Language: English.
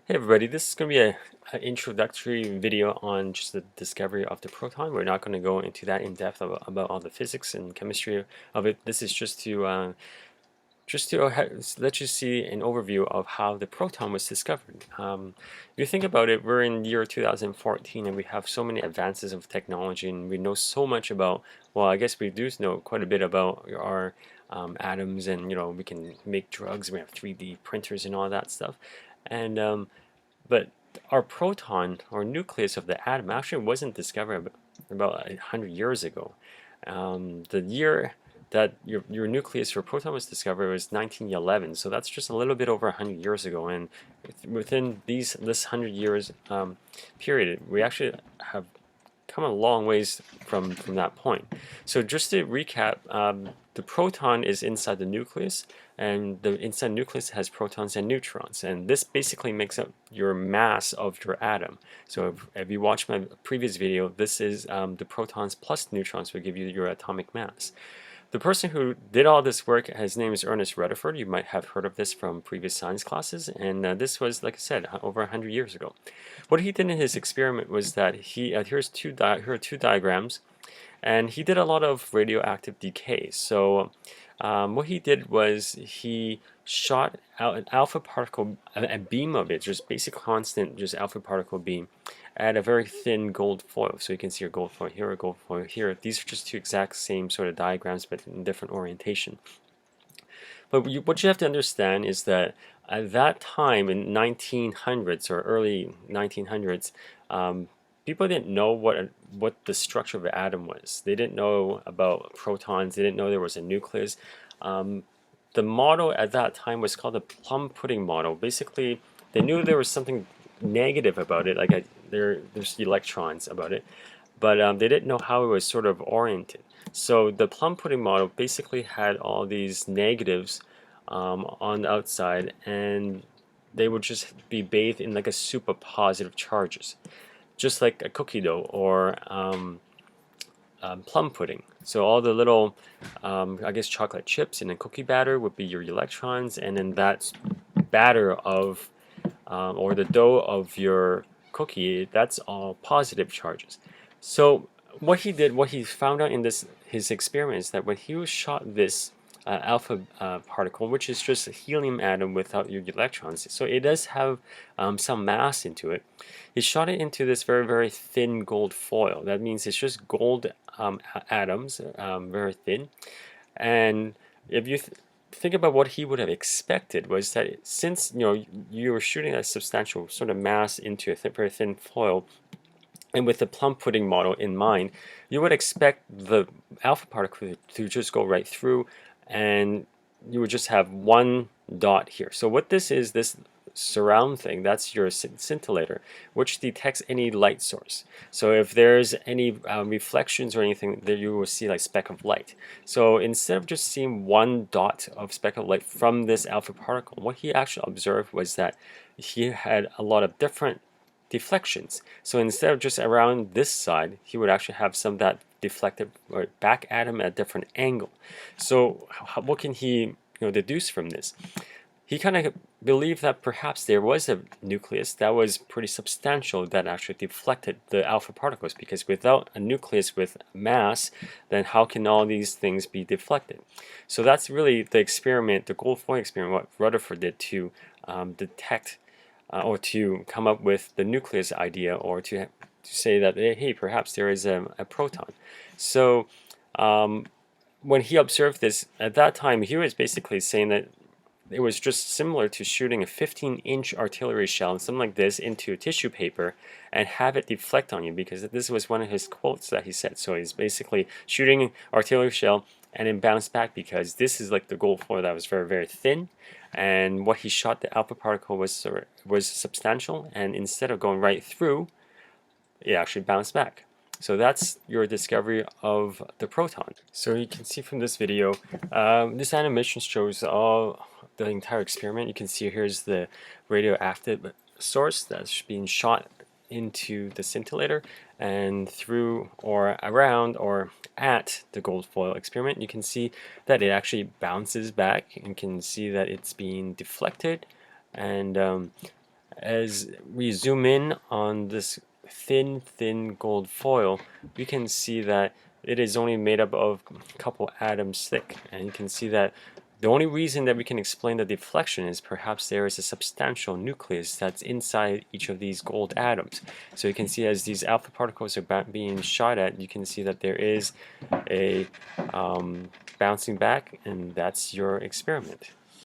Hey everybody, this is going to be an introductory video on just the discovery of the proton. We're not going to go into that in depth about all the physics and chemistry of it. This is just to let you see an overview of how the proton was discovered. If you think about it, we're in the year 2014 and we have so many advances of technology and we know so much about, well, I guess we do know quite a bit about our atoms, and we can make drugs, we have 3D printers and all that stuff. And but our proton, or nucleus of the atom, actually wasn't discovered about 100 years ago. The year that your nucleus for proton was discovered was 1911, so that's just a little bit over 100 years ago. And within this 100 years period, we actually have come a long ways from that point. So just to recap, the proton is inside the nucleus, and the inside nucleus has protons and neutrons, and this basically makes up your mass of your atom. So if you watch my previous video, this is the protons plus neutrons will give you your atomic mass. The person who did all this work, his name is Ernest Rutherford. You might have heard of this from previous science classes, and this was, like I said, over 100 years ago. What he did in his experiment was that here are two diagrams, and he did a lot of radioactive decay. So what he did was he shot out an alpha particle, a beam of it, just basic constant, just alpha particle beam, at a very thin gold foil. So you can see a gold foil here, a gold foil here. These are just two exact same sort of diagrams, but in different orientation. But what you have to understand is that at that time in 1900s or early 1900s, people didn't know what the structure of the atom was. They didn't know about protons. They didn't know there was a nucleus. The model at that time was called the Plum pudding model. Basically, they knew there was something negative about it, like there's electrons about it, but they didn't know how it was sort of oriented. So the plum pudding model basically had all these negatives on the outside, and they would just be bathed in like a soup of positive charges, just like a cookie dough or plum pudding. So all the little, I guess, chocolate chips in a cookie batter would be your electrons, and then that batter of or the dough of your cookie, that's all positive charges. So what he found out in his experiment is that when he was shot this alpha particle, which is just a helium atom without your electrons, so it does have some mass into it. He shot it into this very, very thin gold foil. That means it's just gold atoms, very thin. And if you think about what he would have expected, was that since you were shooting a substantial sort of mass into a very thin foil, and with the plum pudding model in mind, you would expect the alpha particle to just go right through, and you would just have one dot here. So what this is, this surround thing, that's your scintillator, which detects any light source. So if there's any reflections or anything, then you will see like speck of light. So instead of just seeing one dot of speck of light from this alpha particle, what he actually observed was that he had a lot of different deflections. So instead of just around this side, he would actually have some that deflected or back at him at a different angle. So what can he deduce from this? He kind of believed that perhaps there was a nucleus that was pretty substantial that actually deflected the alpha particles, because without a nucleus with mass, then how can all these things be deflected? So that's really the experiment, the gold foil experiment, what Rutherford did to detect or to come up with the nucleus idea, or to say that, hey, perhaps there is a proton. So when he observed this, at that time, he was basically saying that it was just similar to shooting a 15-inch artillery shell, something like this, into tissue paper and have it deflect on you, because this was one of his quotes that he said. So he's basically shooting an artillery shell and then bounce back, because this is like the gold foil that was very, very thin, and what he shot, the alpha particle, was substantial, and instead of going right through, it actually bounced back. So that's your discovery of the proton. So you can see from this video, this animation shows the entire experiment. You can see here's the radioactive source that's being shot into the scintillator, and through or around or at the gold foil experiment, you can see that it actually bounces back, and can see that it's being deflected, and As we zoom in on this thin gold foil, we can see that it is only made up of a couple atoms thick, and you can see that the only reason that we can explain the deflection is perhaps there is a substantial nucleus that's inside each of these gold atoms. So you can see as these alpha particles are being shot at, you can see that there is a bouncing back, and that's your experiment.